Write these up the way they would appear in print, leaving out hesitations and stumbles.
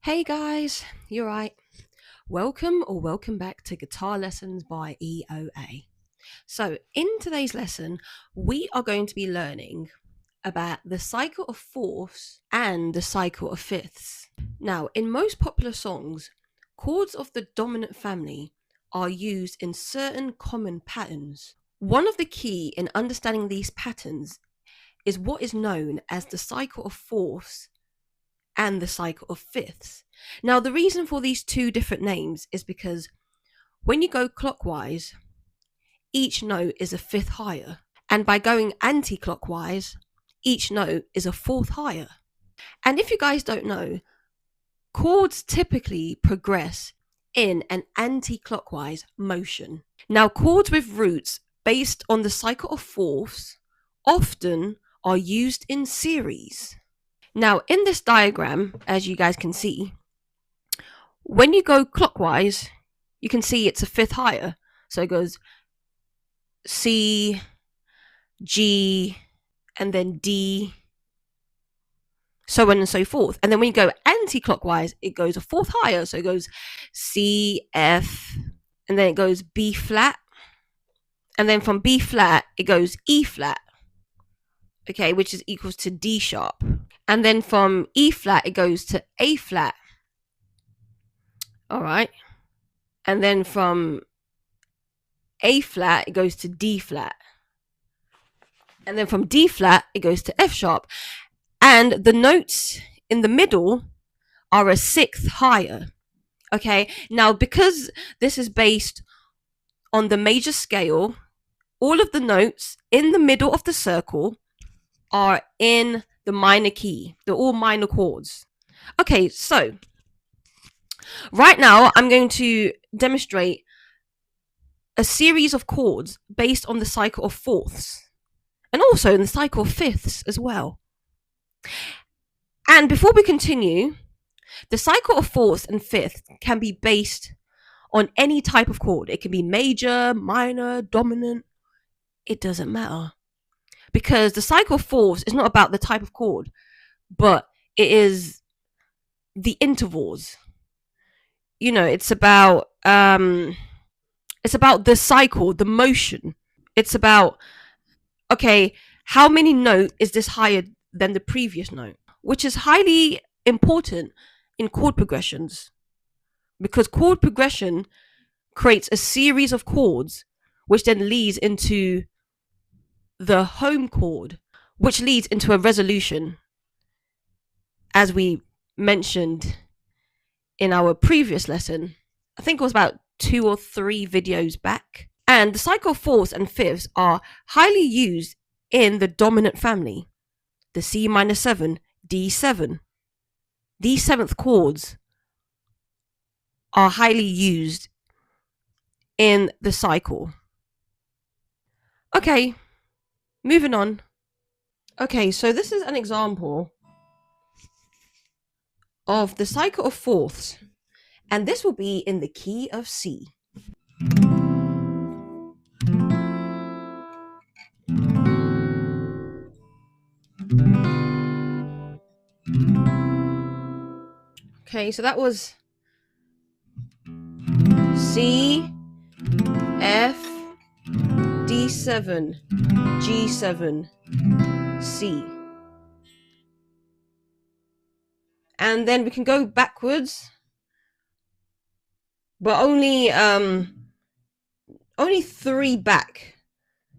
Hey guys, you're right. Welcome back to Guitar Lessons by E.O.A. So, in today's lesson, we are going to be learning about the cycle of fourths and the cycle of fifths. Now, in most popular songs, chords of the dominant family are used in certain common patterns. One of the key in understanding these patterns is what is known as the cycle of fourths and the cycle of fifths. Now, the reason for these two different names is because when you go clockwise, each note is a fifth higher, and by going anti-clockwise, each note is a fourth higher. And if you guys don't know, chords typically progress in an anti-clockwise motion. Now, chords with roots based on the cycle of fourths often are used in series. Now, in this diagram, as you guys can see, when you go clockwise, you can see it's a fifth higher. So it goes C, G, and then D, so on and so forth. And then when you go anti-clockwise, it goes a fourth higher. So it goes C, F, and then it goes B flat. And then from B flat, it goes E flat, okay, which is equals to D sharp. And then from E flat, it goes to A flat. All right. And then from A flat, it goes to D flat. And then from D flat, it goes to F sharp. And the notes in the middle are a sixth higher. Okay. Now, because this is based on the major scale, all of the notes in the middle of the circle are in the minor key. They're all minor chords. Okay, so right now I'm going to demonstrate a series of chords based on the cycle of fourths and also in the cycle of fifths as well. And before we continue, the cycle of fourths and fifths can be based on any type of chord. It can be major, minor, dominant. It doesn't matter. Because the cycle of fourths is not about the type of chord, but it is the intervals. You know, it's about the cycle, the motion. It's about, okay, how many notes is this higher than the previous note? Which is highly important in chord progressions, because chord progression creates a series of chords, which then leads into the home chord, which leads into a resolution, as we mentioned in our previous lesson. I think it was about 2 or 3 videos back. And the cycle of fourths and fifths are highly used in the dominant family, the C minor 7, D7. These seventh chords are highly used in the cycle. Okay, moving on. Okay, so this is an example of the cycle of fourths, and this will be in the key of C. Okay, so that was C, F, D7, G7, C. And then we can go backwards, but only 3 back.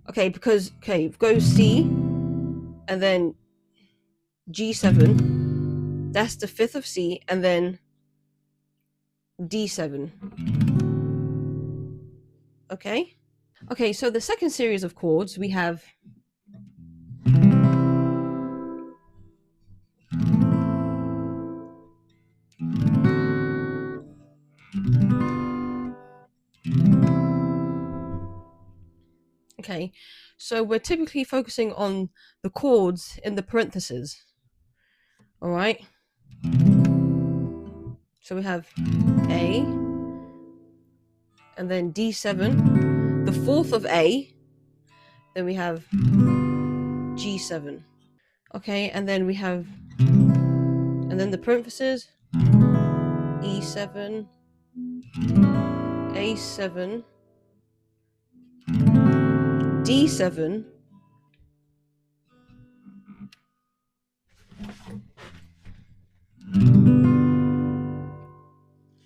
Okay, because go C and then G7. That's the 5th of C, and then D7. Okay? Okay, so the second series of chords we have okay, so we're typically focusing on the chords in the parentheses. All right? So we have A, and then D7, the 4th of A, then we have G7. Okay, and then we have, and then the parentheses, E7, A7, D7,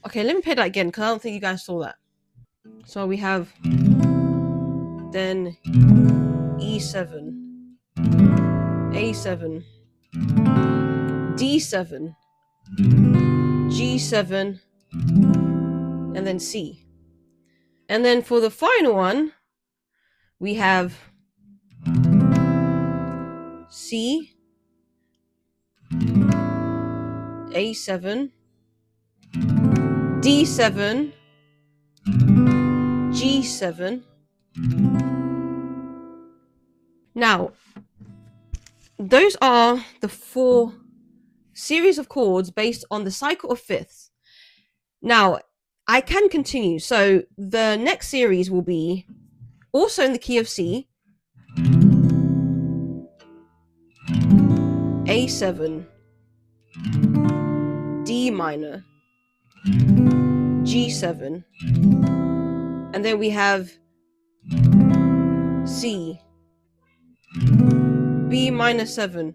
okay, let me play that again because I don't think you guys saw that. So we have then E7, A7, D7, G7, and then C. And then for the final one, we have C, A7, D7, G7. Now, those are the 4 series of chords based on the cycle of fifths. Now, I can continue. So the next series will be also in the key of C, A7, D minor, G7, and then we have C, B minor 7,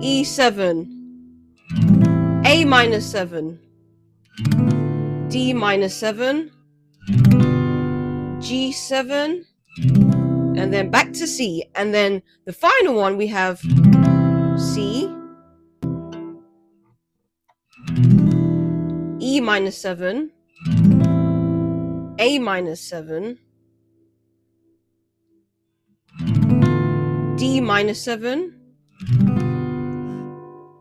E7, A minor 7, D minor 7, G7, and then back to C. And then the final one we have C, E minor 7, A minor 7, D minor 7,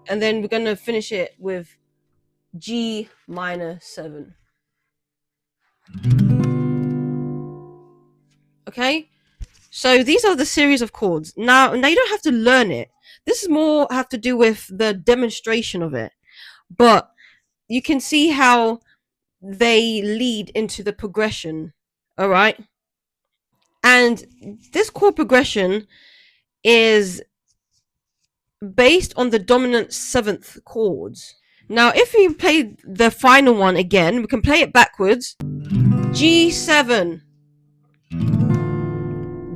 and then we're going to finish it with G minor 7. Okay, so these are the series of chords. Now you don't have to learn it. This is more have to do with the demonstration of it. But you can see how they lead into the progression. All right. And this chord progression is based on the dominant 7th chords. Now, if we play the final one again, we can play it backwards. G7,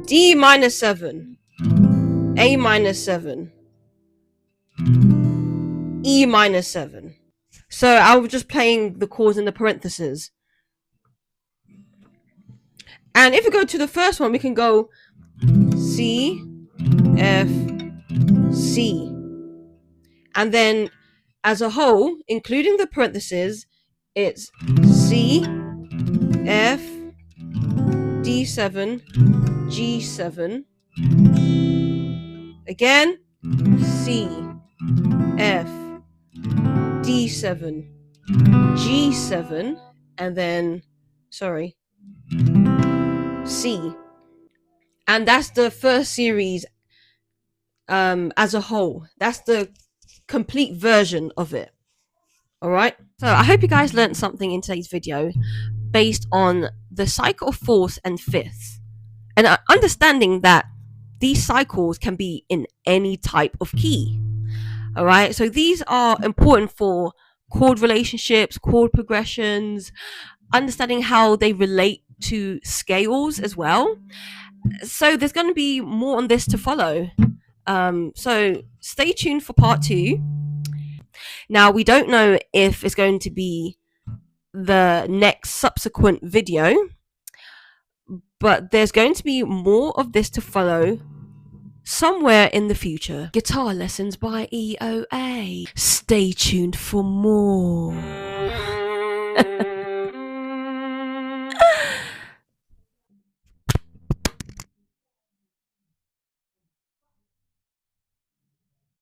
D minor 7, A minor 7, E minor 7. So I was just playing the chords in the parentheses. And if we go to the first one, we can go C, F, C. And then as a whole, including the parentheses, it's C, F, D7, G7. Again, C, F, D7, G7, and then, C. And that's the first series as a whole. That's the complete version of it. All right. So I hope you guys learned something in today's video based on the cycle of 4th and 5th, and understanding that these cycles can be in any type of key. All right. So these are important for chord relationships, chord progressions, understanding how they relate to scales as well. So there's going to be more on this to follow. So stay tuned for part 2. Now, we don't know if it's going to be the next subsequent video, but there's going to be more of this to follow somewhere in the future. Guitar Lessons by E.O.A. Stay tuned for more.